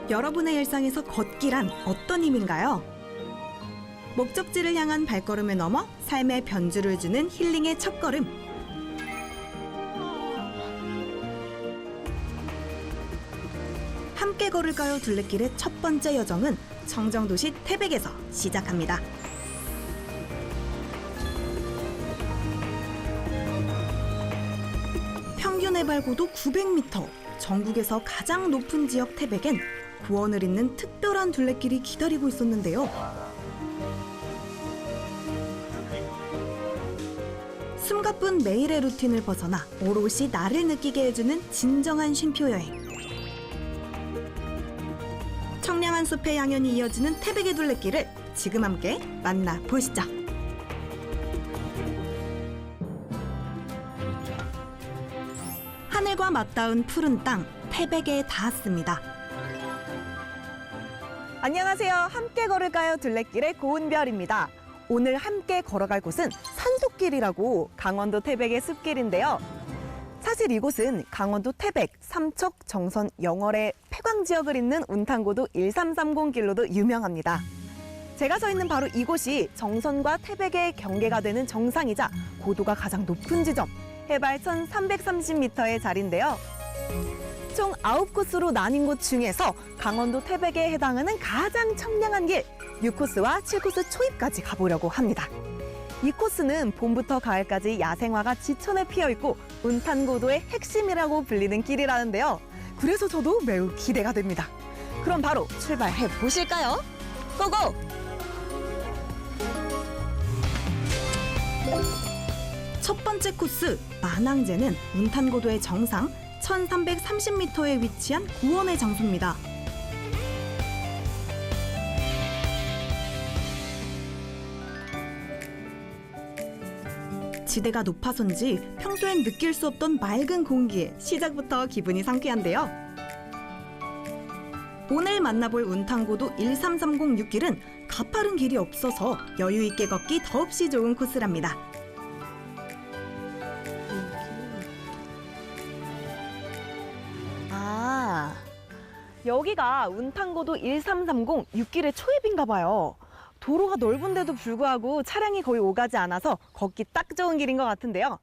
여러분의 일상에서 걷기란 어떤 힘인가요? 목적지를 향한 발걸음을 넘어 삶의 변주를 주는 힐링의 첫걸음. 함께 걸을까요 둘레길의 첫 번째 여정은 청정도시 태백에서 시작합니다. 평균 해발고도 900m, 전국에서 가장 높은 지역 태백엔 구원을 잇는 특별한 둘레길이 기다리고 있었는데요. 숨가쁜 매일의 루틴을 벗어나 오롯이 나를 느끼게 해주는 진정한 쉼표 여행. 청량한 숲의 향연이 이어지는 태백의 둘레길을 지금 함께 만나보시죠. 하늘과 맞닿은 푸른 땅, 태백에 닿았습니다. 안녕하세요. 함께 걸을까요 둘레길의 고은별입니다. 오늘 함께 걸어갈 곳은 산속길이라고 강원도 태백의 숲길인데요. 사실 이곳은 강원도 태백, 삼척, 정선, 영월의 폐광지역을 잇는 운탄고도 1330길로도 유명합니다. 제가 서 있는 바로 이곳이 정선과 태백의 경계가 되는 정상이자 고도가 가장 높은 지점, 해발 1330m의 자리인데요. 총 9코스로 나뉜 곳 중에서 강원도 태백에 해당하는 가장 청량한 길 6코스와 7코스 초입까지 가보려고 합니다. 이 코스는 봄부터 가을까지 야생화가 지천에 피어있고 운탄고도의 핵심이라고 불리는 길이라는데요. 그래서 저도 매우 기대가 됩니다. 그럼 바로 출발해 보실까요? 고고! 첫 번째 코스, 만항제는 운탄고도의 정상 1330m에 위치한 구원의 장소입니다. 지대가 높아서인지 평소엔 느낄 수 없던 맑은 공기에 시작부터 기분이 상쾌한데요. 오늘 만나볼 운탄고도 13306길은 가파른 길이 없어서 여유 있게 걷기 더없이 좋은 코스랍니다. 아, 여기가 운탄고도 13306길의 초입인가 봐요. 도로가 넓은데도 불구하고 차량이 거의 오가지 않아서 걷기 딱 좋은 길인 것 같은데요.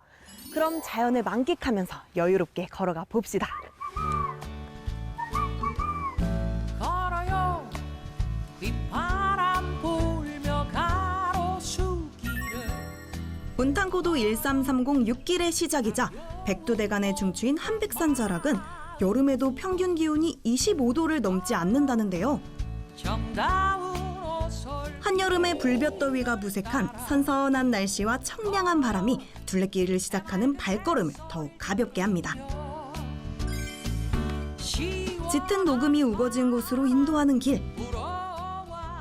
그럼 자연을 만끽하면서 여유롭게 걸어가 봅시다. 걸어요 빗바람 불며 가로수길을. 운탄고도 13306길의 시작이자 백두대간의 중추인 한백산 자락은 여름에도 평균 기온이 25도를 넘지 않는다는데요. 한여름의 불볕더위가 무색한 선선한 날씨와 청량한 바람이 둘레길을 시작하는 발걸음을 더욱 가볍게 합니다. 짙은 녹음이 우거진 곳으로 인도하는 길.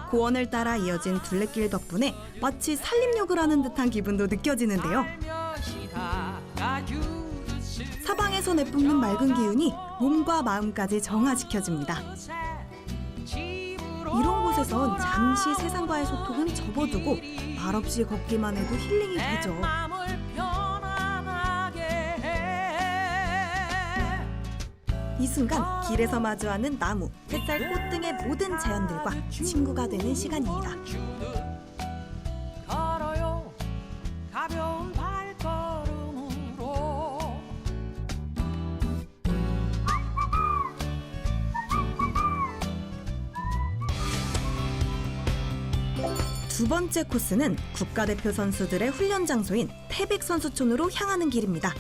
고원을 따라 이어진 둘레길 덕분에 마치 산림욕을 하는 듯한 기분도 느껴지는데요. 사방에서 내뿜는 맑은 기운이 몸과 마음까지 정화시켜줍니다. 이런 곳에선 잠시 세상과의 소통은 접어두고 말없이 걷기만 해도 힐링이 되죠. 이 순간 길에서 마주하는 나무, 햇살, 꽃 등의 모든 자연들과 친구가 되는 시간입니다. 걸어요 가벼운 발걸음으로. 두 번째 코스는 국가대표 선수들의 훈련 장소인 태백 선수촌으로 향하는 길입니다.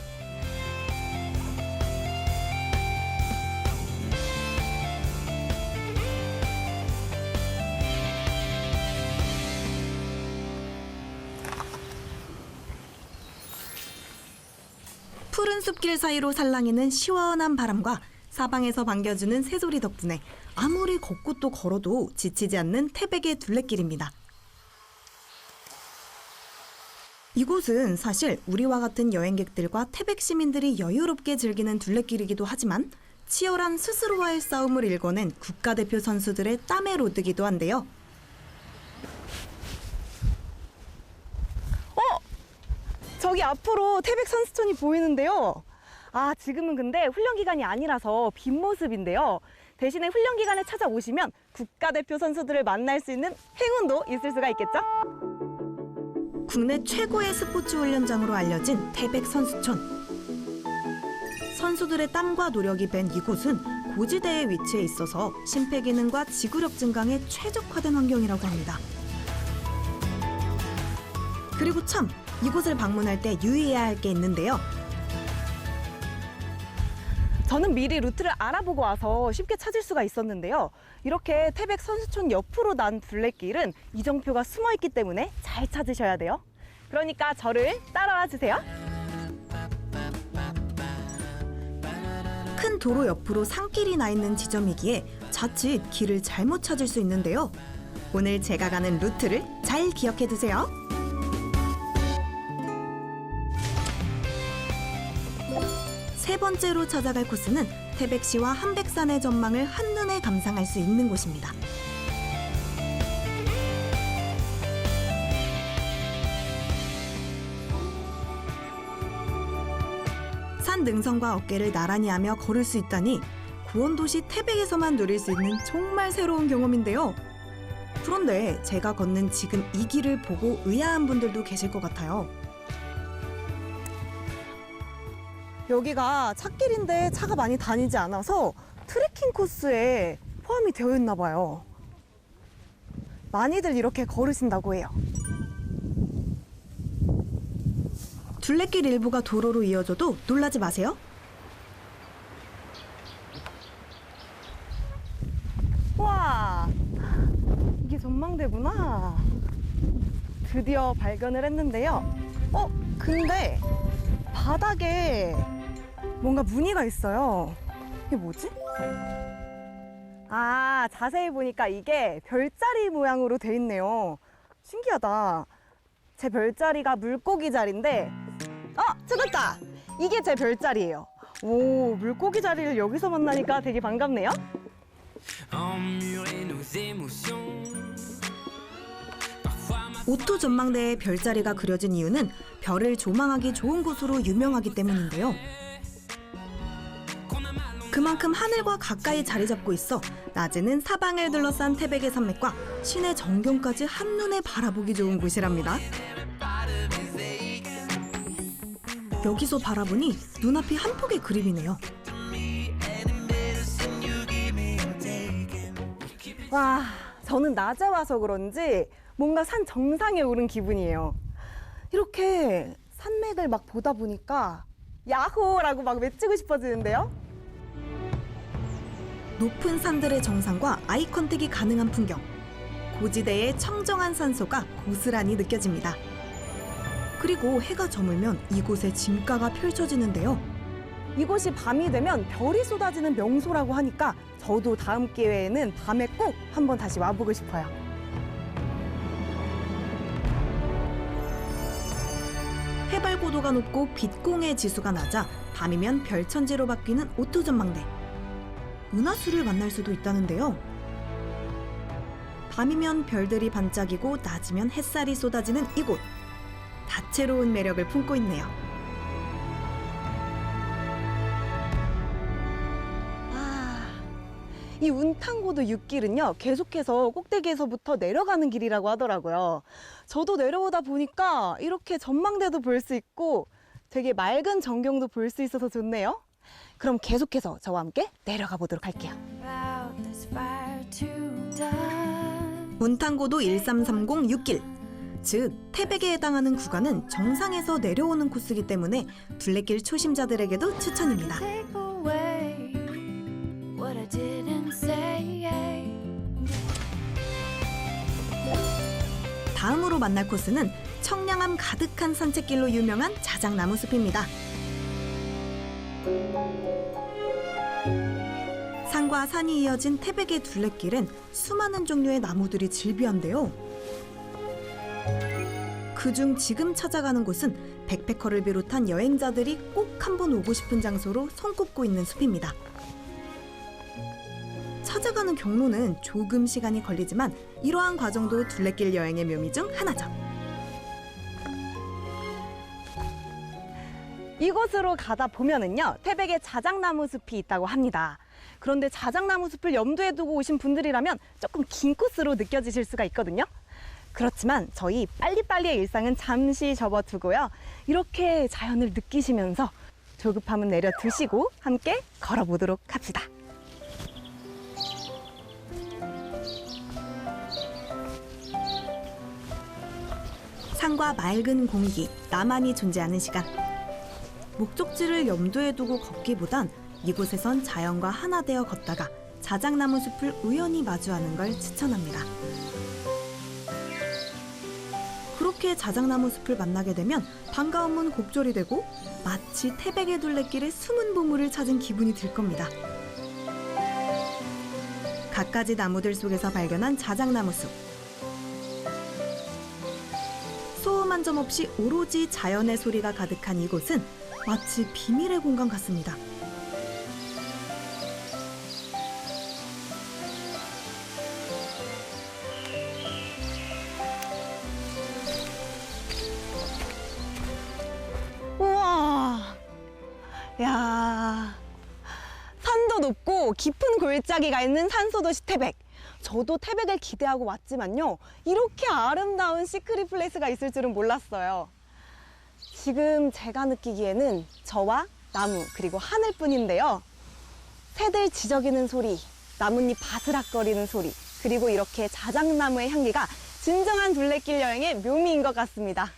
푸른 숲길 사이로 살랑이는 시원한 바람과 사방에서 반겨주는 새소리 덕분에 아무리 걷고 또 걸어도 지치지 않는 태백의 둘레길입니다. 이곳은 사실 우리와 같은 여행객들과 태백 시민들이 여유롭게 즐기는 둘레길이기도 하지만 치열한 스스로와의 싸움을 일궈낸 국가대표 선수들의 땀의 로드기도 한데요. 저기 앞으로 태백 선수촌이 보이는데요. 지금은 근데 훈련 기간이 아니라서 빈 모습인데요. 대신에 훈련 기간에 찾아오시면 국가대표 선수들을 만날 수 있는 행운도 있을 수가 있겠죠? 국내 최고의 스포츠 훈련장으로 알려진 태백 선수촌. 선수들의 땀과 노력이 밴 이곳은 고지대에 위치해 있어서 심폐기능과 지구력 증강에 최적화된 환경이라고 합니다. 그리고 참 이곳을 방문할 때 유의해야 할 게 있는데요. 저는 미리 루트를 알아보고 와서 쉽게 찾을 수가 있었는데요. 이렇게 태백 선수촌 옆으로 난 둘레길은 이정표가 숨어 있기 때문에 잘 찾으셔야 돼요. 그러니까 저를 따라와 주세요. 큰 도로 옆으로 산길이 나 있는 지점이기에 자칫 길을 잘못 찾을 수 있는데요. 오늘 제가 가는 루트를 잘 기억해 두세요. 세 번째로 찾아갈 코스는 태백시와 한백산의 전망을 한눈에 감상할 수 있는 곳입니다. 산 능선과 어깨를 나란히 하며 걸을 수 있다니 구원도시 태백에서만 누릴 수 있는 정말 새로운 경험인데요. 그런데 제가 걷는 지금 이 길을 보고 의아한 분들도 계실 것 같아요. 여기가 찻길인데 차가 많이 다니지 않아서 트레킹 코스에 포함이 되어 있나 봐요. 많이들 이렇게 걸으신다고 해요. 둘레길 일부가 도로로 이어져도 놀라지 마세요. 와, 이게 전망대구나. 드디어 발견을 했는데요. 근데 바닥에 뭔가 무늬가 있어요. 이게 뭐지? 아, 자세히 보니까 이게 별자리 모양으로 돼 있네요. 신기하다. 제 별자리가 물고기 자리인데, 찾았다! 이게 제 별자리예요. 오, 물고기 자리를 여기서 만나니까 되게 반갑네요. 오토 전망대에 별자리가 그려진 이유는 별을 조망하기 좋은 곳으로 유명하기 때문인데요. 그만큼 하늘과 가까이 자리 잡고 있어 낮에는 사방을 둘러싼 태백의 산맥과 시내 전경까지 한눈에 바라보기 좋은 곳이랍니다. 여기서 바라보니 눈앞이 한 폭의 그림이네요. 와, 저는 낮에 와서 그런지 뭔가 산 정상에 오른 기분이에요. 이렇게 산맥을 막 보다 보니까 야호라고 막 외치고 싶어지는데요. 높은 산들의 정상과 아이 컨택이 가능한 풍경. 고지대의 청정한 산소가 고스란히 느껴집니다. 그리고 해가 저물면 이곳에 진가가 펼쳐지는데요. 이곳이 밤이 되면 별이 쏟아지는 명소라고 하니까 저도 다음 기회에는 밤에 꼭 한번 다시 와보고 싶어요. 해발 고도가 높고 빛공해 지수가 낮아 밤이면 별천지로 바뀌는 오토 전망대. 은하수를 만날 수도 있다는데요. 밤이면 별들이 반짝이고 낮이면 햇살이 쏟아지는 이곳. 다채로운 매력을 품고 있네요. 이 운탕고도 6길은요, 계속해서 꼭대기에서부터 내려가는 길이라고 하더라고요. 저도 내려오다 보니까 이렇게 전망대도 볼 수 있고 되게 맑은 전경도 볼 수 있어서 좋네요. 그럼 계속해서 저와 함께 내려가 보도록 할게요. 운탕고도 1330 6길. 즉, 태백에 해당하는 구간은 정상에서 내려오는 코스이기 때문에 둘레길 초심자들에게도 추천입니다. 다음으로 만날 코스는 청량함 가득한 산책길로 유명한 자작나무 숲입니다. 산과 산이 이어진 태백의 둘레길은 수많은 종류의 나무들이 질비한데요. 그중 지금 찾아가는 곳은 백패커를 비롯한 여행자들이 꼭 한번 오고 싶은 장소로 손꼽고 있는 숲입니다. 찾아가는 경로는 조금 시간이 걸리지만 이러한 과정도 둘레길 여행의 묘미 중 하나죠. 이곳으로 가다 보면은요, 태백에 자작나무 숲이 있다고 합니다. 그런데 자작나무 숲을 염두에 두고 오신 분들이라면 조금 긴 코스로 느껴지실 수가 있거든요. 그렇지만 저희 빨리빨리의 일상은 잠시 접어두고요. 이렇게 자연을 느끼시면서 조급함은 내려두시고 함께 걸어보도록 합시다. 산과 맑은 공기, 나만이 존재하는 시간. 목적지를 염두에 두고 걷기보단 이곳에선 자연과 하나 되어 걷다가 자작나무 숲을 우연히 마주하는 걸 추천합니다. 그렇게 자작나무 숲을 만나게 되면 반가움은 곱절이 되고 마치 태백의 둘레길에 숨은 보물을 찾은 기분이 들 겁니다. 갖가지 나무들 속에서 발견한 자작나무 숲. 소음 한 점 없이 오로지 자연의 소리가 가득한 이곳은 마치 비밀의 공간 같습니다. 우와, 야, 산도 높고 깊은 골짜기가 있는 산소도시 태백. 저도 태백을 기대하고 왔지만요, 이렇게 아름다운 시크릿 플레이스가 있을 줄은 몰랐어요. 지금 제가 느끼기에는 저와 나무 그리고 하늘뿐인데요, 새들 지저귀는 소리, 나뭇잎 바스락거리는 소리, 그리고 이렇게 자작나무의 향기가 진정한 둘레길 여행의 묘미인 것 같습니다.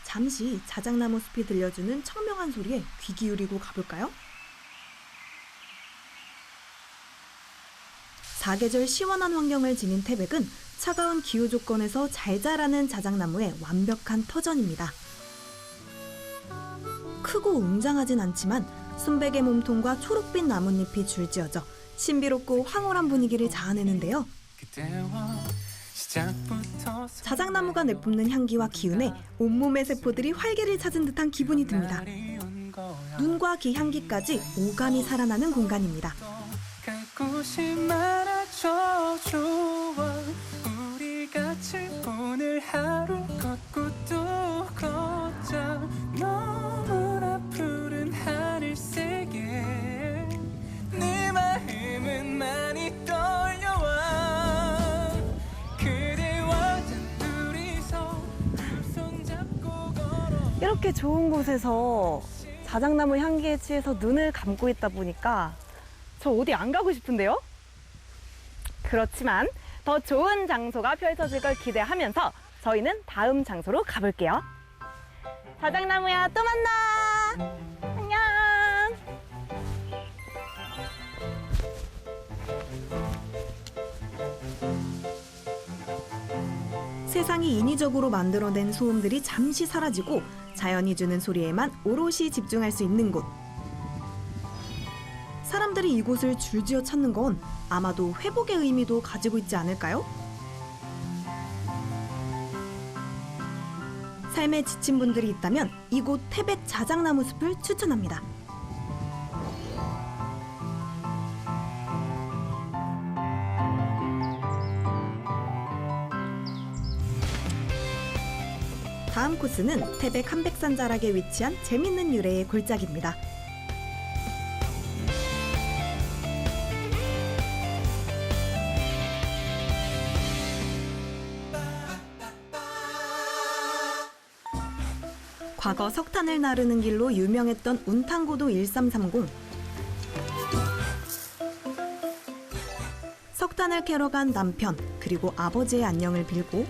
잠시 자작나무 숲이 들려주는 청명한 소리에 귀 기울이고 가볼까요? 사계절 시원한 환경을 지닌 태백은 차가운 기후 조건에서 잘 자라는 자작나무의 완벽한 터전입니다. 크고 웅장하진 않지만 순백의 몸통과 초록빛 나뭇잎이 줄지어져 신비롭고 황홀한 분위기를 자아내는데요. 자작나무가 내뿜는 향기와 기운에 온몸의 세포들이 활기를 찾은 듯한 기분이 듭니다. 눈과 귀 향기까지 오감이 살아나는 공간입니다. 오늘 하루 걷고 또 걷자. 너무나 푸른 하늘색에 네 마음은 많이 떨려와. 그대와 단둘이서 두 손 잡고 걸어. 이렇게 좋은 곳에서 자작나무 향기에 취해서 눈을 감고 있다 보니까 저 어디 안 가고 싶은데요? 그렇지만 더 좋은 장소가 펼쳐질 걸 기대하면서 저희는 다음 장소로 가볼게요. 자작나무야, 또 만나! 안녕! 세상이 인위적으로 만들어낸 소음들이 잠시 사라지고 자연이 주는 소리에만 오롯이 집중할 수 있는 곳. 사람들이 이곳을 줄지어 찾는 건 아마도 회복의 의미도 가지고 있지 않을까요? 삶에 지친 분들이 있다면 이곳 태백 자작나무 숲을 추천합니다. 다음 코스는 태백 한백산 자락에 위치한 재밌는 유래의 골짜기입니다. 과거 석탄을 나르는 길로 유명했던 운탕고도 1330. 석탄을 캐러 간 남편 그리고 아버지의 안녕을 빌고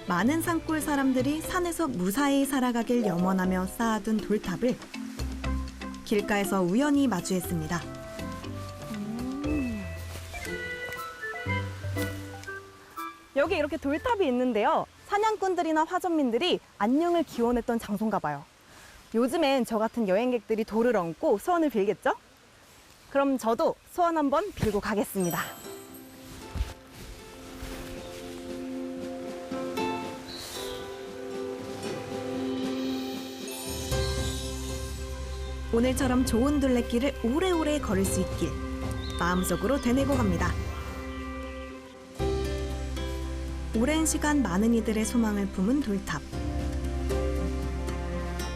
많은 산골 사람들이 산에서 무사히 살아가길 염원하며 쌓아둔 돌탑을 길가에서 우연히 마주했습니다. 여기 이렇게 돌탑이 있는데요, 사냥꾼들이나 화전민들이 안녕을 기원했던 장소인가 봐요. 요즘엔 저 같은 여행객들이 돌을 얹고 소원을 빌겠죠? 그럼 저도 소원 한번 빌고 가겠습니다. 오늘처럼 좋은 둘레길을 오래오래 걸을 수 있길 마음속으로 되뇌고 갑니다. 오랜 시간 많은 이들의 소망을 품은 돌탑.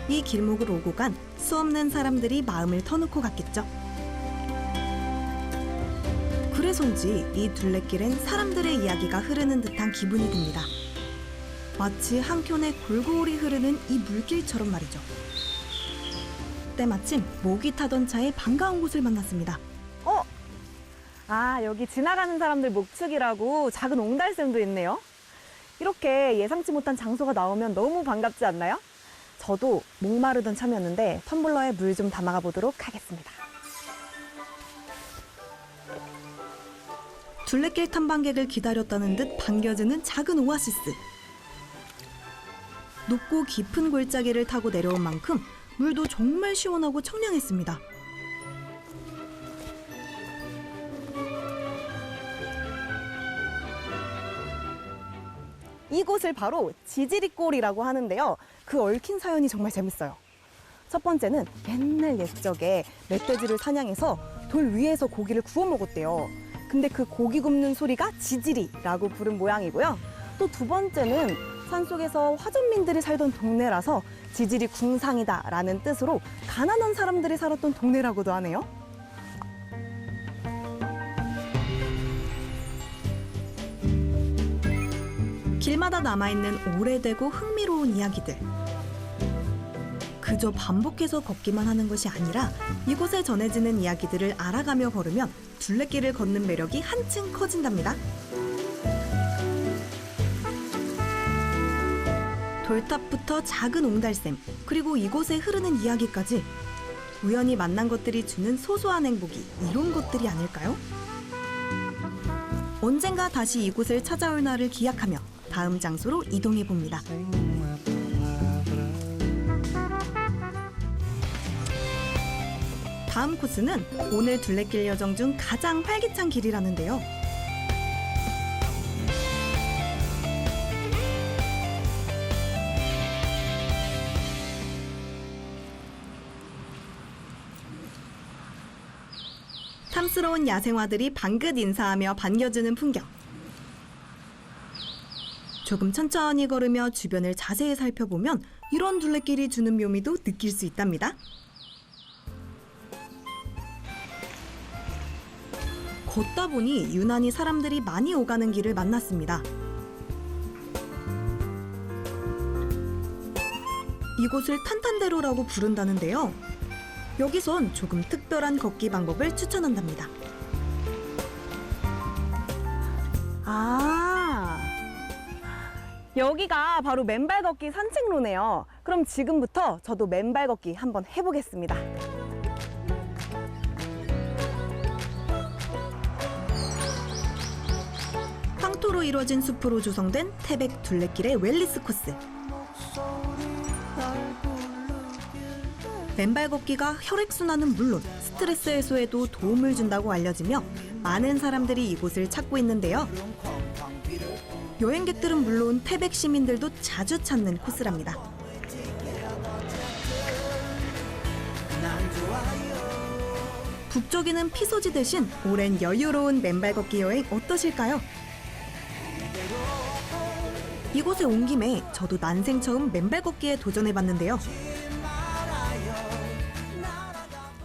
이 길목을 오고 간 수없는 사람들이 마음을 터놓고 갔겠죠. 그래서인지 이 둘레길엔 사람들의 이야기가 흐르는 듯한 기분이 듭니다. 마치 한켠에 골고루 흐르는 이 물길처럼 말이죠. 때마침 모기 타던 차에 반가운 곳을 만났습니다. 여기 지나가는 사람들 목축이라고 작은 옹달샘도 있네요. 이렇게 예상치 못한 장소가 나오면 너무 반갑지 않나요? 저도 목마르던 참이었는데 텀블러에 물 좀 담아가 보도록 하겠습니다. 둘레길 탐방객을 기다렸다는 듯 반겨주는 작은 오아시스. 높고 깊은 골짜기를 타고 내려온 만큼 물도 정말 시원하고 청량했습니다. 이곳을 바로 지지리골이라고 하는데요. 그 얽힌 사연이 정말 재밌어요. 첫 번째는 옛날 옛적에 멧돼지를 사냥해서 돌 위에서 고기를 구워 먹었대요. 근데 그 고기 굽는 소리가 지지리라고 부른 모양이고요. 또 두 번째는 산속에서 화전민들이 살던 동네라서 지지리 궁상이다라는 뜻으로 가난한 사람들이 살았던 동네라고도 하네요. 길마다 남아있는 오래되고 흥미로운 이야기들. 그저 반복해서 걷기만 하는 것이 아니라 이곳에 전해지는 이야기들을 알아가며 걸으면 둘레길을 걷는 매력이 한층 커진답니다. 돌탑부터 작은 옹달샘, 그리고 이곳에 흐르는 이야기까지 우연히 만난 것들이 주는 소소한 행복이 이런 것들이 아닐까요? 언젠가 다시 이곳을 찾아올 날을 기약하며 다음 장소로 이동해 봅니다. 다음 코스는 오늘 둘레길 여정 중 가장 활기찬 길이라는데요. 탐스러운 야생화들이 방긋 인사하며 반겨주는 풍경. 조금 천천히 걸으며 주변을 자세히 살펴보면 이런 둘레길이 주는 묘미도 느낄 수 있답니다. 걷다 보니 유난히 사람들이 많이 오가는 길을 만났습니다. 이곳을 탄탄대로라고 부른다는데요. 여기선 조금 특별한 걷기 방법을 추천한답니다. 여기가 바로 맨발 걷기 산책로네요. 그럼 지금부터 저도 맨발 걷기 한번 해보겠습니다. 황토로 이루어진 숲으로 조성된 태백 둘레길의 웰리스 코스. 맨발 걷기가 혈액순환은 물론 스트레스 해소에도 도움을 준다고 알려지며 많은 사람들이 이곳을 찾고 있는데요. 여행객들은 물론 태백 시민들도 자주 찾는 코스랍니다. 북쪽에는 피서지 대신 오랜 여유로운 맨발 걷기 여행 어떠실까요? 이곳에 온 김에 저도 난생 처음 맨발 걷기에 도전해봤는데요.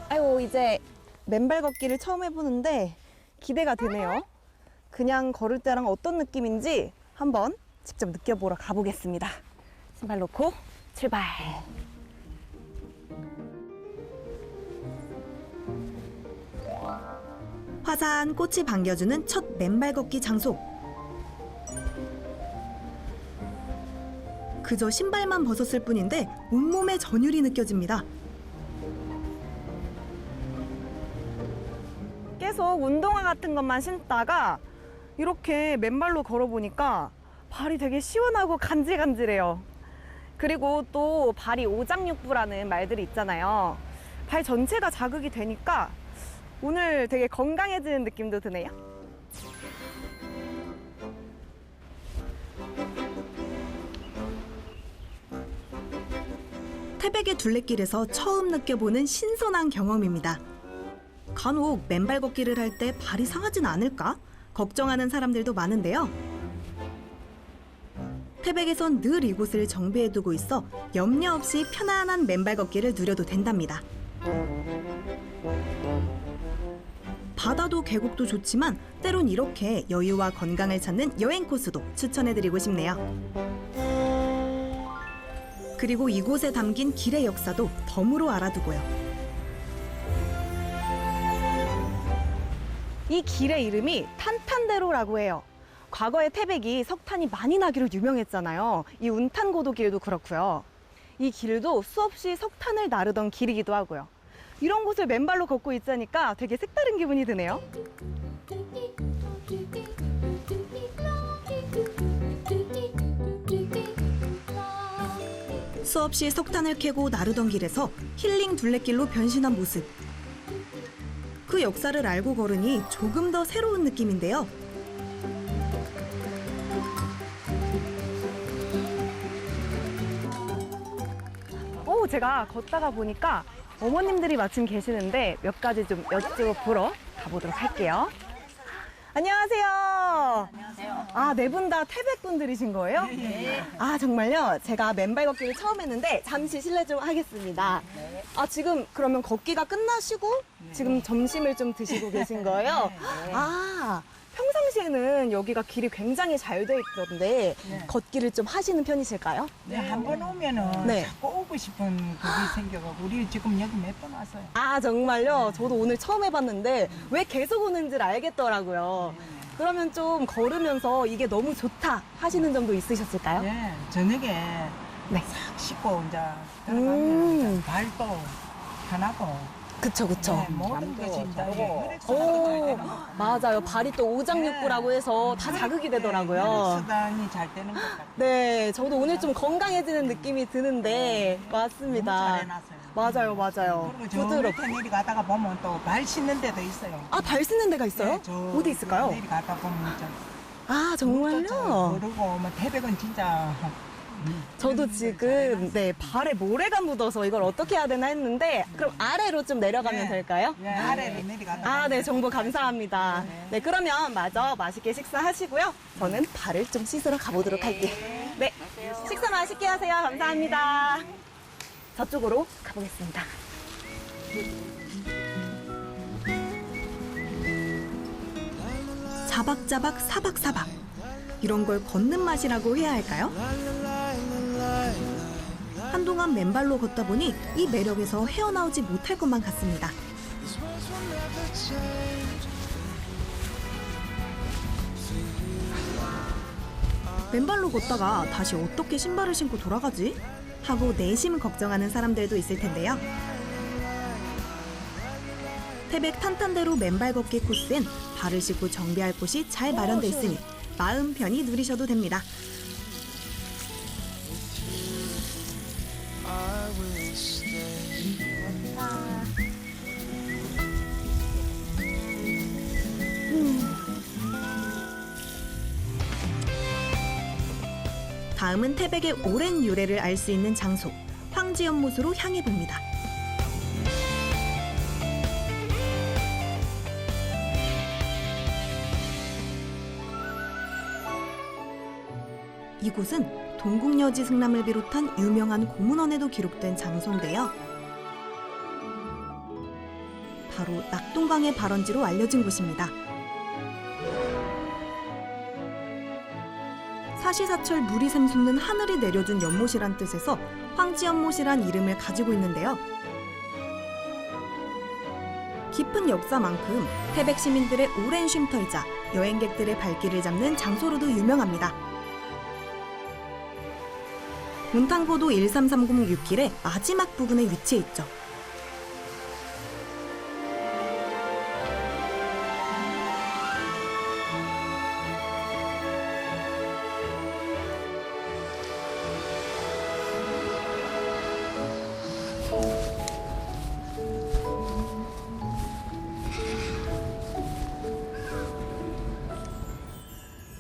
아이고, 이제 맨발 걷기를 처음 해보는데 기대가 되네요. 그냥 걸을 때랑 어떤 느낌인지 한번 직접 느껴보러 가보겠습니다. 신발 놓고 출발! 화사한 꽃이 반겨주는 첫 맨발 걷기 장소. 그저 신발만 벗었을 뿐인데 온몸에 전율이 느껴집니다. 계속 운동화 같은 것만 신다가 이렇게 맨발로 걸어보니까 발이 되게 시원하고 간질간질해요. 그리고 또 발이 오장육부라는 말들이 있잖아요. 발 전체가 자극이 되니까 오늘 되게 건강해지는 느낌도 드네요. 태백의 둘레길에서 처음 느껴보는 신선한 경험입니다. 간혹 맨발 걷기를 할 때 발이 상하진 않을까 걱정하는 사람들도 많은데요. 태백에선 늘 이곳을 정비해두고 있어 염려 없이 편안한 맨발 걷기를 누려도 된답니다. 바다도 계곡도 좋지만 때론 이렇게 여유와 건강을 찾는 여행 코스도 추천해드리고 싶네요. 그리고 이곳에 담긴 길의 역사도 덤으로 알아두고요. 이 길의 이름이 탄탄대로라고 해요. 과거에 태백이 석탄이 많이 나기로 유명했잖아요. 이 운탄고도길도 그렇고요. 이 길도 수없이 석탄을 나르던 길이기도 하고요. 이런 곳을 맨발로 걷고 있자니까 되게 색다른 기분이 드네요. 수없이 석탄을 캐고 나르던 길에서 힐링 둘레길로 변신한 모습. 그 역사를 알고 걸으니 조금 더 새로운 느낌인데요. 제가 걷다가 보니까 어머님들이 마침 계시는데 몇 가지 좀 여쭤보러 가보도록 할게요. 안녕하세요. 안녕하세요. 아, 네 분 다 태백 분들이신 거예요? 네. 아, 정말요? 제가 맨발 걷기를 처음 했는데 잠시 실례 좀 하겠습니다. 네. 아, 지금 그러면 걷기가 끝나시고 지금 점심을 좀 드시고 계신 거예요? 네. 아, 평상시에는 여기가 길이 굉장히 잘 돼 있던데 네. 걷기를 좀 하시는 편이실까요? 네, 한 번 오면은 네. 자꾸 오고 싶은 그게 생겨가지고 우리 지금 여기 몇 번 왔어요. 아, 정말요? 저도 오늘 처음 해봤는데 왜 계속 오는지를 알겠더라고요. 그러면 좀 걸으면서 이게 너무 좋다 하시는 점도 있으셨을까요? 네, 저녁에 네. 싹 씻고 이제 들어가면 음. 이제 발도 편하고 그쵸, 그쵸. 네, 모든 것이 이제 오, 혈액순환이 맞아요. 발이 또 오장육부라고 해서 다 자극이 되더라고요. 혈액순환이 잘 되는 것 같아요. 네, 저도 오늘 좀 건강해지는 느낌이 드는데 너무 맞습니다. 잘해놨어요. 맞아요, 맞아요. 그리고 저 부드럽고. 밑에 내리 가다가 보면 또 발 씻는 데도 있어요. 아, 발 씻는 데가 있어요? 네, 저 어디 있을까요? 내리 가다 보면 저 아, 정말요? 그리고 뭐 태백은 진짜 저도 지금 네 발에 모래가 묻어서 이걸 어떻게 해야 되나 했는데 그럼 아래로 좀 내려가면 네. 될까요? 예, 아래로 내려가다 아, 네, 정보 감사합니다. 네, 그러면 마저 맛있게 식사하시고요. 저는 발을 좀 씻으러 가보도록 할게요. 네, 식사 맛있게 하세요. 감사합니다. 저쪽으로 가보겠습니다. 자박자박 사박사박. 이런 걸 걷는 맛이라고 해야 할까요? 한동안 맨발로 걷다 보니 이 매력에서 헤어나오지 못할 것만 같습니다. 맨발로 걷다가 다시 어떻게 신발을 신고 돌아가지? 하고 내심 걱정하는 사람들도 있을 텐데요. 태백 탄탄대로 맨발 걷기 코스엔 발을 씻고 정비할 곳이 잘 마련돼 있으니 마음 편히 누리셔도 됩니다. 다음은 태백의 오랜 유래를 알 수 있는 장소, 황지연못으로 향해 봅니다. 이곳은 동국여지 승람을 비롯한 유명한 고문원에도 기록된 장소인데요. 바로 낙동강의 발원지로 알려진 곳입니다. 사시사철 물이 샘솟는 하늘이 내려준 연못이란 뜻에서 황지연못이란 이름을 가지고 있는데요. 깊은 역사만큼 태백 시민들의 오랜 쉼터이자 여행객들의 발길을 잡는 장소로도 유명합니다. 운탄고도 1330 6길의 마지막 부근에 위치해 있죠.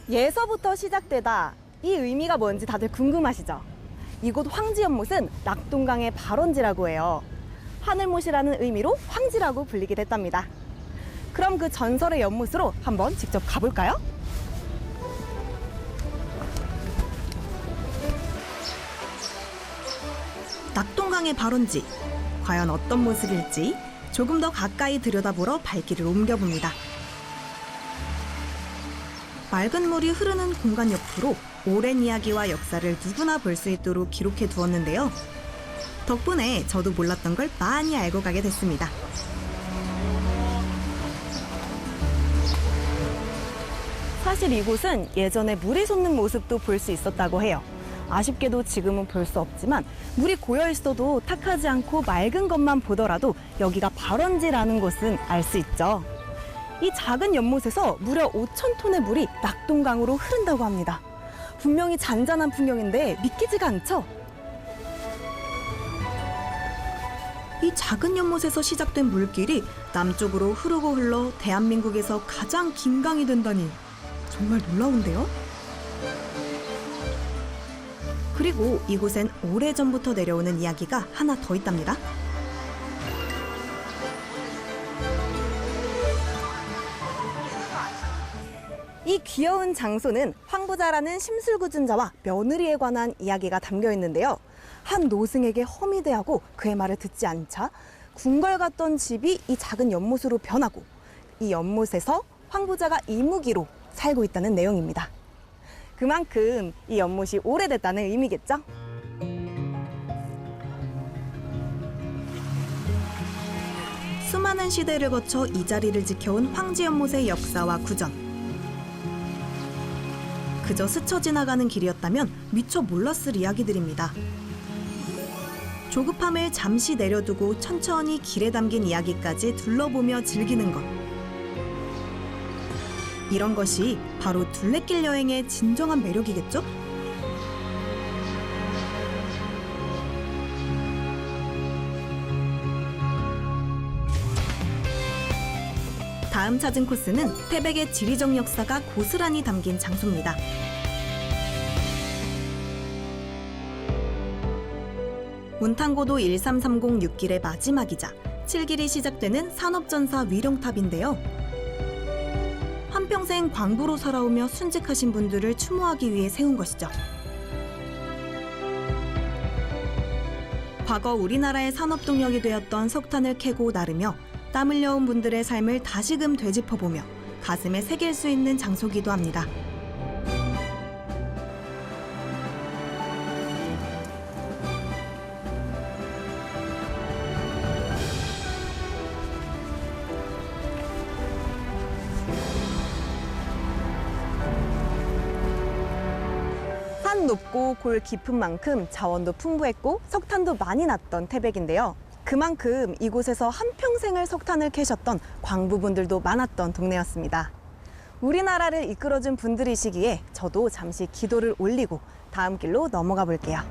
예서부터 시작되다. 이 의미가 뭔지 다들 궁금하시죠? 이곳 황지연못은 낙동강의 발원지라고 해요. 하늘못이라는 의미로 황지라고 불리게 됐답니다. 그럼 그 전설의 연못으로 한번 직접 가볼까요? 낙동강의 발원지. 과연 어떤 모습일지 조금 더 가까이 들여다보러 발길을 옮겨봅니다. 맑은 물이 흐르는 공간 옆으로 오랜 이야기와 역사를 누구나 볼 수 있도록 기록해 두었는데요. 덕분에 저도 몰랐던 걸 많이 알고 가게 됐습니다. 사실 이곳은 예전에 물이 솟는 모습도 볼 수 있었다고 해요. 아쉽게도 지금은 볼 수 없지만 물이 고여 있어도 탁하지 않고 맑은 것만 보더라도 여기가 발원지라는 것은 알 수 있죠. 이 작은 연못에서 무려 5,000톤의 물이 낙동강으로 흐른다고 합니다. 분명히 잔잔한 풍경인데 믿기지가 않죠? 이 작은 연못에서 시작된 물길이 남쪽으로 흐르고 흘러 대한민국에서 가장 긴 강이 된다니 정말 놀라운데요? 그리고 이곳엔 오래전부터 내려오는 이야기가 하나 더 있답니다. 이 귀여운 장소는 황부자라는 심술구준자와 며느리에 관한 이야기가 담겨 있는데요. 한 노승에게 허미대하고 그의 말을 듣지 않자 궁궐 갔던 집이 이 작은 연못으로 변하고 이 연못에서 황부자가 이무기로 살고 있다는 내용입니다. 그만큼 이 연못이 오래됐다는 의미겠죠? 수많은 시대를 거쳐 이 자리를 지켜온 황지연못의 역사와 구전. 그저 스쳐 지나가는 길이었다면 미처 몰랐을 이야기들입니다. 조급함을 잠시 내려두고 천천히 길에 담긴 이야기까지 둘러보며 즐기는 것. 이런 것이 바로 둘레길 여행의 진정한 매력이겠죠? 다음 찾은 코스는 태백의 지리적 역사가 고스란히 담긴 장소입니다. 운탄고도 1330 6길의 마지막이자 7길이 시작되는 산업전사 위령탑인데요. 한평생 광부로 살아오며 순직하신 분들을 추모하기 위해 세운 것이죠. 과거 우리나라의 산업동력이 되었던 석탄을 캐고 나르며 땀 흘려온 분들의 삶을 다시금 되짚어보며 가슴에 새길 수 있는 장소기도 합니다. 산 높고 골 깊은 만큼 자원도 풍부했고 석탄도 많이 났던 태백인데요. 그만큼 이곳에서 한평생을 석탄을 캐셨던 광부분들도 많았던 동네였습니다. 우리나라를 이끌어준 분들이시기에 저도 잠시 기도를 올리고 다음 길로 넘어가 볼게요.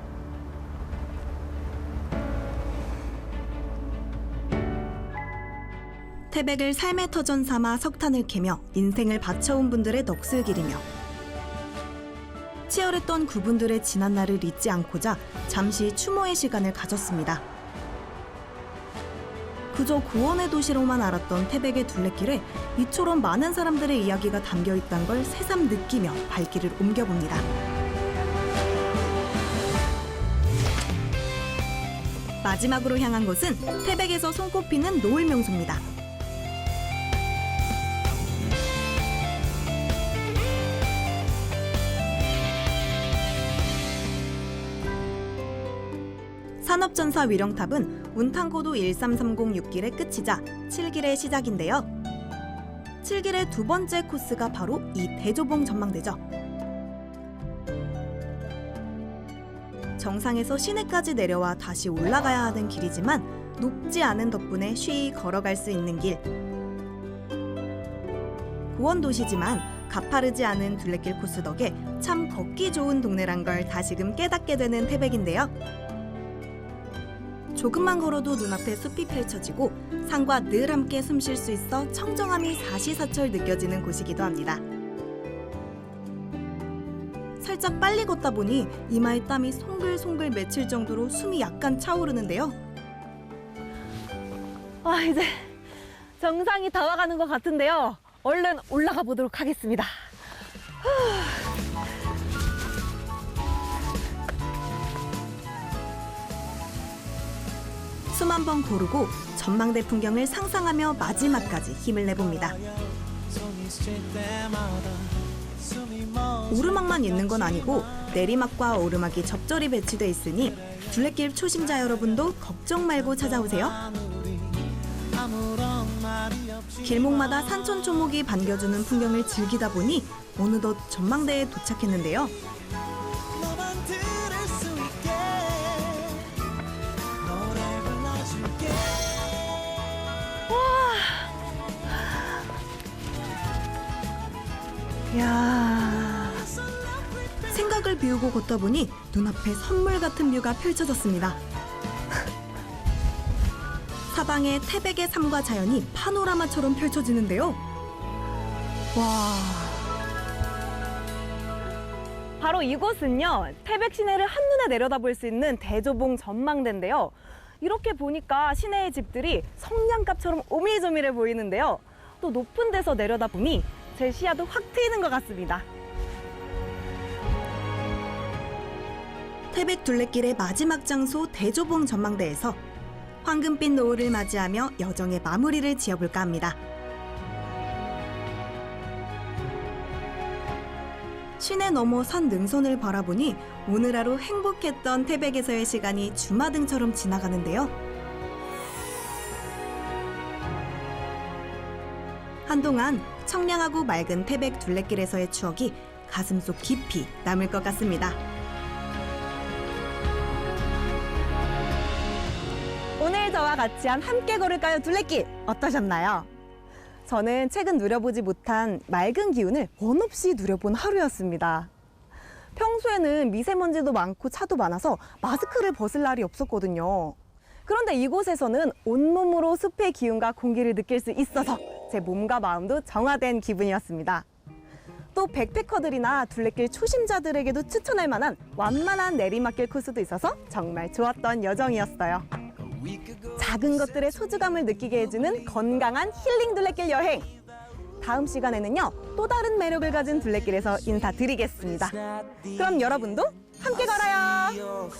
태백을 삶의 터전 삼아 석탄을 캐며 인생을 바쳐온 분들의 넋을기리며 치열했던 그분들의 지난날을 잊지 않고자 잠시 추모의 시간을 가졌습니다. 그저 구원의 도시로만 알았던 태백의 둘레길에 이처럼 많은 사람들의 이야기가 담겨있다는 걸 새삼 느끼며 발길을 옮겨봅니다. 마지막으로 향한 곳은 태백에서 손꼽히는 노을 명소입니다. 산업전사 위령탑은 운탄고도 1330 6길의 끝이자 7길의 시작인데요. 7길의 두 번째 코스가 바로 이 대조봉 전망대죠. 정상에서 시내까지 내려와 다시 올라가야 하는 길이지만 높지 않은 덕분에 쉬이 걸어갈 수 있는 길. 구원도시지만 가파르지 않은 둘레길 코스 덕에 참 걷기 좋은 동네란 걸 다시금 깨닫게 되는 태백인데요. 조금만 걸어도 눈앞에 숲이 펼쳐지고 산과 늘 함께 숨 쉴 수 있어 청정함이 사시사철 느껴지는 곳이기도 합니다. 살짝 빨리 걷다 보니 이마에 땀이 송글송글 맺힐 정도로 숨이 약간 차오르는데요. 이제 정상이 다 와가는 것 같은데요. 얼른 올라가 보도록 하겠습니다. 수만 번 고르고 전망대 풍경을 상상하며 마지막까지 힘을 내봅니다. 오르막만 있는 건 아니고 내리막과 오르막이 적절히 배치돼 있으니 둘레길 초심자 여러분도 걱정 말고 찾아오세요. 길목마다 산천초목이 반겨주는 풍경을 즐기다 보니 어느덧 전망대에 도착했는데요. 이야, 생각을 비우고 걷다 보니 눈앞에 선물 같은 뷰가 펼쳐졌습니다. 사방에 태백의 삶과 자연이 파노라마처럼 펼쳐지는데요. 와. 바로 이곳은요, 태백 시내를 한눈에 내려다볼 수 있는 대조봉 전망대인데요. 이렇게 보니까 시내의 집들이 성냥갑처럼 오밀조밀해 보이는데요. 또 높은 데서 내려다보니 제 시야도 확 트이는 것 같습니다. 태백 둘레길의 마지막 장소 대조봉 전망대에서 황금빛 노을을 맞이하며 여정의 마무리를 지어볼까 합니다. 시내 너머 산 능선을 바라보니 오늘 하루 행복했던 태백에서의 시간이 주마등처럼 지나가는데요. 한동안 청량하고 맑은 태백 둘레길에서의 추억이 가슴속 깊이 남을 것 같습니다. 오늘 저와 같이 한 함께 걸을까요 둘레길 어떠셨나요? 저는 최근 누려보지 못한 맑은 기운을 원 없이 누려본 하루였습니다. 평소에는 미세먼지도 많고 차도 많아서 마스크를 벗을 날이 없었거든요. 그런데 이곳에서는 온몸으로 숲의 기운과 공기를 느낄 수 있어서 제 몸과 마음도 정화된 기분이었습니다. 또 백패커들이나 둘레길 초심자들에게도 추천할 만한 완만한 내리막길 코스도 있어서 정말 좋았던 여정이었어요. 작은 것들의 소중함을 느끼게 해주는 건강한 힐링 둘레길 여행. 다음 시간에는요, 또 다른 매력을 가진 둘레길에서 인사드리겠습니다. 그럼 여러분도 함께 걸어요.